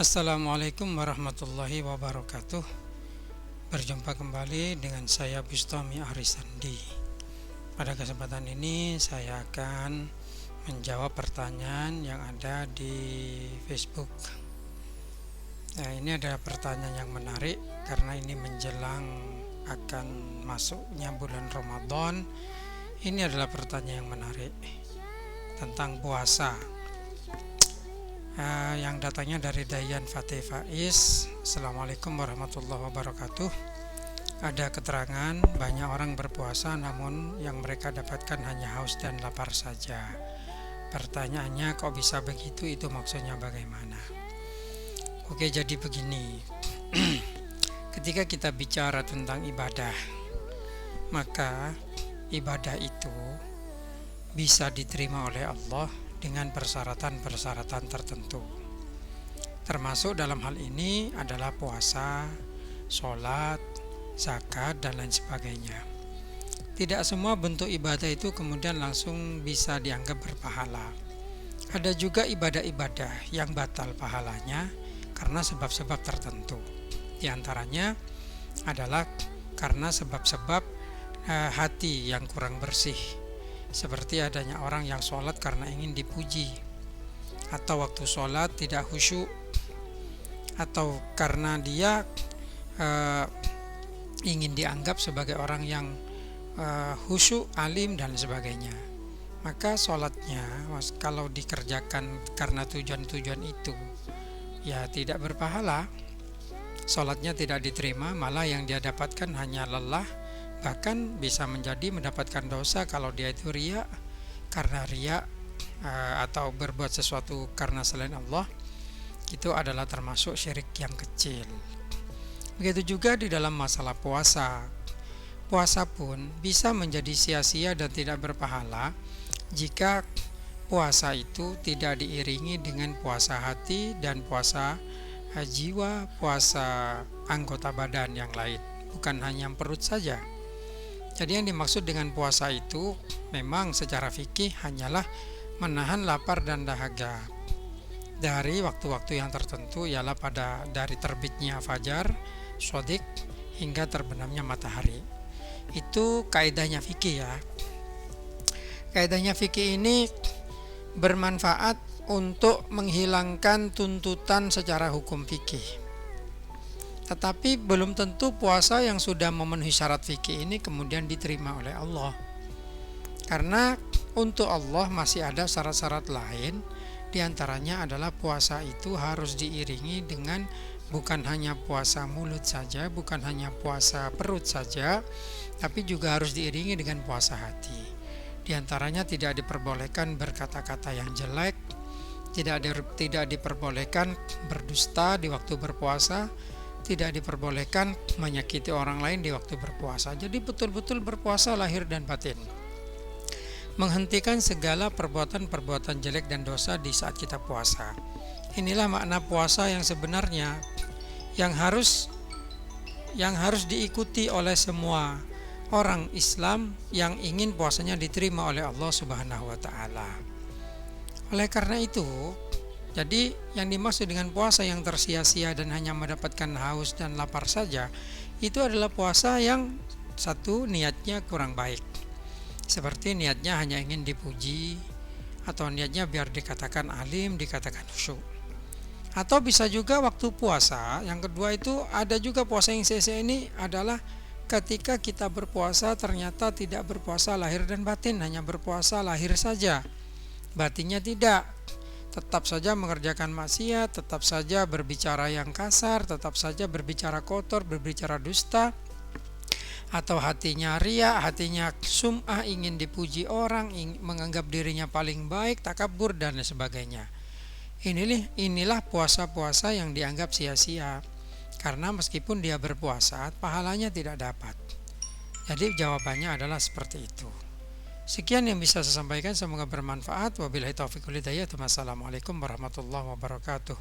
Assalamualaikum warahmatullahi wabarakatuh. Berjumpa kembali dengan saya Bustami Arisandi. Pada kesempatan ini saya akan menjawab pertanyaan yang ada di Facebook. Nah, ini adalah pertanyaan yang menarik karena ini menjelang akan masuknya bulan Ramadan. Ini adalah pertanyaan yang menarik tentang puasa. Yang datangnya dari Dayan Fatih Faiz. Assalamualaikum warahmatullahi wabarakatuh. Ada keterangan banyak orang berpuasa namun yang mereka dapatkan hanya haus dan lapar saja. Pertanyaannya, kok bisa begitu? Itu maksudnya bagaimana? Oke, jadi begini. Ketika kita bicara tentang ibadah, maka ibadah itu bisa diterima oleh Allah dengan persyaratan-persyaratan tertentu. Termasuk dalam hal ini adalah puasa, sholat, zakat, dan lain sebagainya. Tidak semua bentuk ibadah itu kemudian langsung bisa dianggap berpahala. Ada juga ibadah-ibadah yang batal pahalanya karena sebab-sebab tertentu. Di antaranya adalah karena sebab-sebab hati yang kurang bersih, seperti adanya orang yang sholat karena ingin dipuji, atau waktu sholat tidak khusyuk, atau karena dia ingin dianggap sebagai orang yang khusyuk, alim, dan sebagainya. Maka sholatnya kalau dikerjakan karena tujuan-tujuan itu ya tidak berpahala. Sholatnya tidak diterima, malah yang dia dapatkan hanya lelah, bahkan bisa menjadi mendapatkan dosa kalau dia itu riya. Karena riya atau berbuat sesuatu karena selain Allah, itu adalah termasuk syirik yang kecil. Begitu juga di dalam masalah puasa. Puasa pun bisa menjadi sia-sia dan tidak berpahala jika puasa itu tidak diiringi dengan puasa hati dan puasa jiwa, puasa anggota badan yang lain, bukan hanya perut saja. Jadi yang dimaksud dengan puasa itu memang secara fikih hanyalah menahan lapar dan dahaga dari waktu-waktu yang tertentu, ialah dari terbitnya fajar shadiq hingga terbenamnya matahari. Itu kaidahnya fikih ya. Kaidahnya fikih ini bermanfaat untuk menghilangkan tuntutan secara hukum fikih. Tetapi belum tentu puasa yang sudah memenuhi syarat fikih ini kemudian diterima oleh Allah. Karena untuk Allah masih ada syarat-syarat lain. Di antaranya adalah puasa itu harus diiringi dengan bukan hanya puasa mulut saja, bukan hanya puasa perut saja, tapi juga harus diiringi dengan puasa hati. Di antaranya tidak diperbolehkan berkata-kata yang jelek, tidak diperbolehkan berdusta di waktu berpuasa, tidak diperbolehkan menyakiti orang lain di waktu berpuasa. Jadi betul-betul berpuasa lahir dan batin. Menghentikan segala perbuatan-perbuatan jelek dan dosa di saat kita puasa. Inilah makna puasa yang sebenarnya yang harus diikuti oleh semua orang Islam yang ingin puasanya diterima oleh Allah Subhanahu wa taala. Oleh karena itu, jadi yang dimaksud dengan puasa yang tersia-sia dan hanya mendapatkan haus dan lapar saja, itu adalah puasa yang satu niatnya kurang baik. Seperti niatnya hanya ingin dipuji, atau niatnya biar dikatakan alim, dikatakan khusyuk. Atau bisa juga waktu puasa, yang kedua itu ada juga puasa yang sia-sia ini adalah ketika kita berpuasa ternyata tidak berpuasa lahir dan batin, hanya berpuasa lahir saja, batinnya tidak. Tetap saja mengerjakan maksiat, tetap saja berbicara yang kasar, tetap saja berbicara kotor, berbicara dusta, atau hatinya riya, hatinya sum'ah, ingin dipuji orang, menganggap dirinya paling baik, takabur, dan sebagainya. Inilah puasa-puasa yang dianggap sia-sia, karena meskipun dia berpuasa, pahalanya tidak dapat. Jadi jawabannya adalah seperti itu. Sekian yang bisa saya sampaikan, semoga bermanfaat. Wabillahi taufiq wal hidayah. Wassalamualaikum warahmatullahi wabarakatuh.